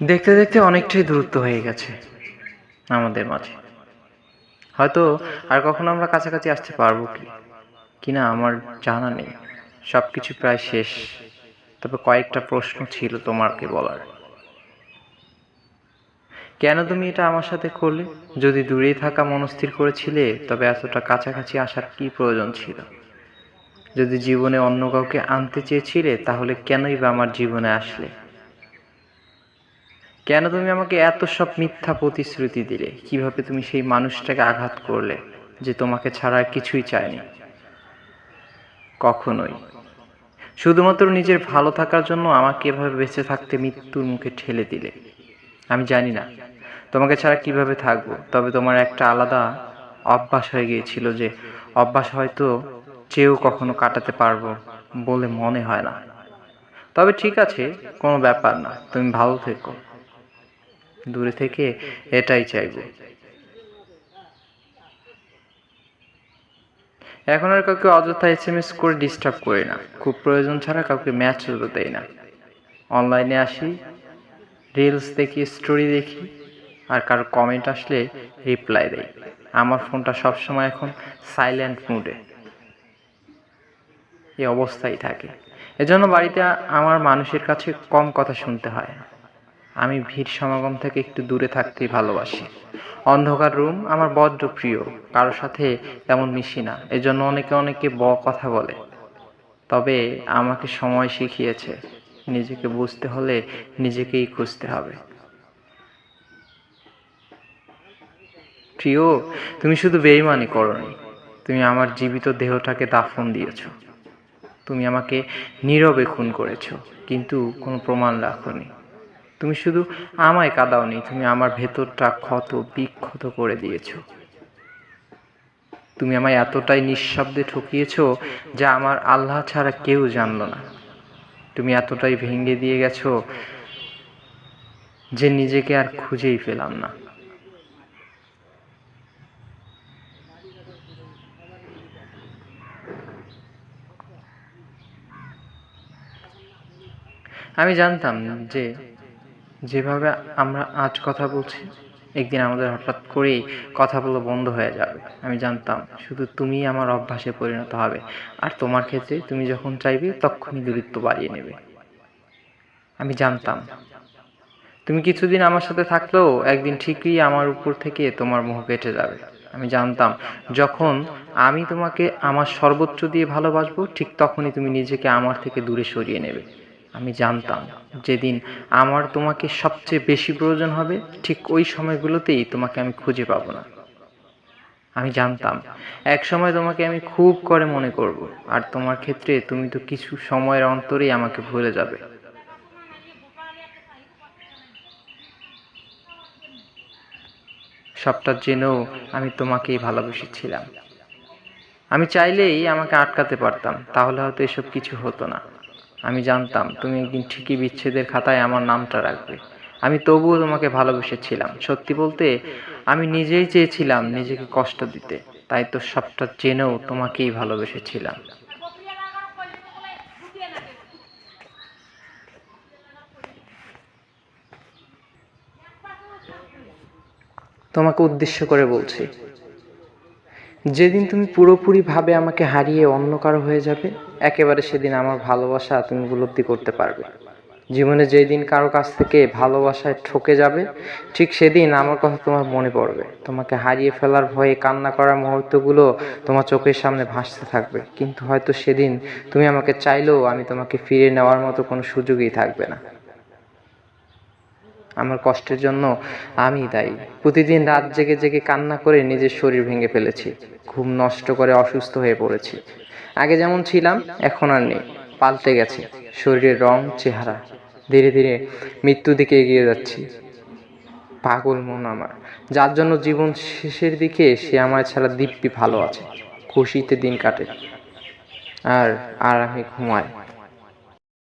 দেখতে দেখতে অনেকটাই দূরত্ব হয়ে গেছে আমাদের মাঝে। হয়তো আর কখনো আমরা কাছাকাছি আসতে পারবো কিনা আমার জানা নেই। সবকিছু প্রায় শেষ, তবে কয়েকটা প্রশ্ন ছিল তোমাকে বলার। কেন তুমি এটা আমার সাথে করলে? যদি দূরেই থাকা মনস্থির করেছিলে, তবে এতটা কাছাকাছি আসার কি প্রয়োজন ছিল? যদি জীবনে অন্য কাউকে আনতে চেয়েছিলে, তাহলে কেনই বা আমার জীবনে আসলে? কেন তুমি আমাকে এত সব মিথ্যা প্রতিশ্রুতি দিলে? কিভাবে তুমি সেই মানুষটাকে আঘাত করলে যে তোমাকে ছাড়া আর কিছুই চায়নি? কখনোই। শুধুমাত্র নিজের ভালো থাকার জন্য আমাকে এভাবে বেঁচে থাকতে মৃত্যুর মুখে ঠেলে দিলে। আমি জানি না তোমাকে ছাড়া কিভাবে থাকবো, তবে তোমার একটা আলাদা অভ্যাস হয়ে গিয়েছিল, যে অভ্যাস হয়তো চেয়েও কখনো কাটাতে পারবো বলে মনে হয় না। তবে ঠিক আছে, কোনো ব্যাপার না, তুমি ভালো থেকো। দূরে থেকে এটাই চাইবো। এখন আর কাউকে অযথা SMS করে ডিস্টার্ব করি না। খুব প্রয়োজন ছাড়া কাউকে ম্যাচও দেই না। অনলাইনে আসি, রিলস দেখি, স্টোরি দেখি, আর কারো কমেন্ট আসলে রিপ্লাই দেই। আমার ফোনটা সবসময় এখন সাইলেন্ট মুডে এই অবস্থায় থাকে। এজন্য বাড়িতে আমার মানুষের কাছে কম কথা শুনতে হয়। আমি ভিড় সমাগম থেকে একটু দূরে থাকতেই ভালোবাসি। অন্ধকার রুম আমার বড্ড প্রিয়। কারোর সাথে তেমন মিশি না, এজন্য অনেকে কথা বলে। তবে আমাকে সময় শিখিয়েছে, নিজেকে বুঝতে হলে নিজেকেই খুঁজতে হবে। প্রিয়, তুমি শুধু বেইমানি করনি, তুমি আমার জীবিত দেহটাকে দাফন দিয়েছ। তুমি আমাকে নীরবে খুন করেছ, কিন্তু কোনো প্রমাণ রাখোনি। তুমি শুধু আমায় কাঁদাওনি, তুমি আমার ভেতরটা ক্ষত বিক্ষত করে দিয়েছ। তুমি আমায় এতটাই নিঃশব্দে ঠকিয়েছ যা আমার আল্লাহ ছাড়া কেউ জানল না। তুমি এতটাই ভেঙে দিয়ে গেছো যে নিজেকে আর খুঁজেই পেলাম না। আমি জানতাম যে যেভাবে আমরা আজ কথা বলছি, একদিন আমাদের হঠাৎ করেই কথা বলা বন্ধ হয়ে যাবে। আমি জানতাম শুধু তুমিই আমার অভ্যাসে পরিণত হবে, আর তোমার ক্ষেত্রে তুমি যখন চাইবে তখনই দূরত্ব বাড়িয়ে নেবে। আমি জানতাম তুমি কিছুদিন আমার সাথে থাকলেও একদিন ঠিকই আমার উপর থেকে তোমার মোহ কেটে যাবে। আমি জানতাম যখন আমি তোমাকে আমার সর্বোচ্চ দিয়ে ভালোবাসবো, ঠিক তখনই তুমি নিজেকে আমার থেকে দূরে সরিয়ে নেবে। আমি জানতাম যেদিন আমার তোমাকে সবচেয়ে বেশি প্রয়োজন হবে, ঠিক ওই সময়গুলোতেই তোমাকে আমি খুঁজে পাবো না। আমি জানতাম এক সময় তোমাকে আমি খুব করে মনে করব, আর তোমার ক্ষেত্রে তুমি তো কিছু সময়ের অন্তরেই আমাকে ভুলে যাবে। সবটা জেনেও আমি তোমাকেই ভালোবেসেছিলাম। আমি চাইলেই আমাকে আটকাতে পারতাম, তাহলে হয়তো এসব কিছু হতো না। আমি জানতাম তুমি একদিন ঠিকই বিচ্ছেদের খাতায় আমার নামটা রাখবে। আমি তবুও তোমাকে ভালোবেসেছিলাম। সত্যি বলতে আমি নিজেই চেয়েছিলাম নিজেকে কষ্ট দিতে, তাই তো সবটা জেনেও তোমাকেই ভালোবেসেছিলাম। তোমাকে উদ্দেশ্য করে বলছি, যেদিন তুমি পুরোপুরিভাবে আমাকে হারিয়ে অন্য কারো হয়ে যাবে, একেবারে সেদিন আমার ভালোবাসা তুমি উপলব্ধি করতে পারবে। জীবনে যেদিন কারো কাছ থেকে ভালোবাসায় ঠকে যাবে, ঠিক সেদিন আমার কথা তোমার মনে পড়বে। তোমাকে হারিয়ে ফেলার ভয়ে কান্না করার মুহূর্তগুলো তোমার চোখের সামনে ভাসতে থাকবে, কিন্তু হয়তো সেদিন তুমি আমাকে চাইলেও আমি তোমাকে ফিরে নেওয়ার মতো কোনো সুযোগই থাকবে না। আমার কষ্টের জন্য আমি দায়ী। প্রতিদিন রাত জেগে জেগে কান্না করে নিজের শরীর ভেঙে ফেলেছি, ঘুম নষ্ট করে অসুস্থ হয়ে পড়েছি। আগে যেমন ছিলাম এখন আর নেই, পাল্টে গেছে শরীরের রং, চেহারা। ধীরে ধীরে মৃত্যু দিকে এগিয়ে যাচ্ছি। পাগল মন আমার, যার জন্য জীবন শেষের দিকে সে আমার ছাড়া দিব্যি ভালো আছে, খুশিতে দিন কাটে আর আর আমি ঘুমাই।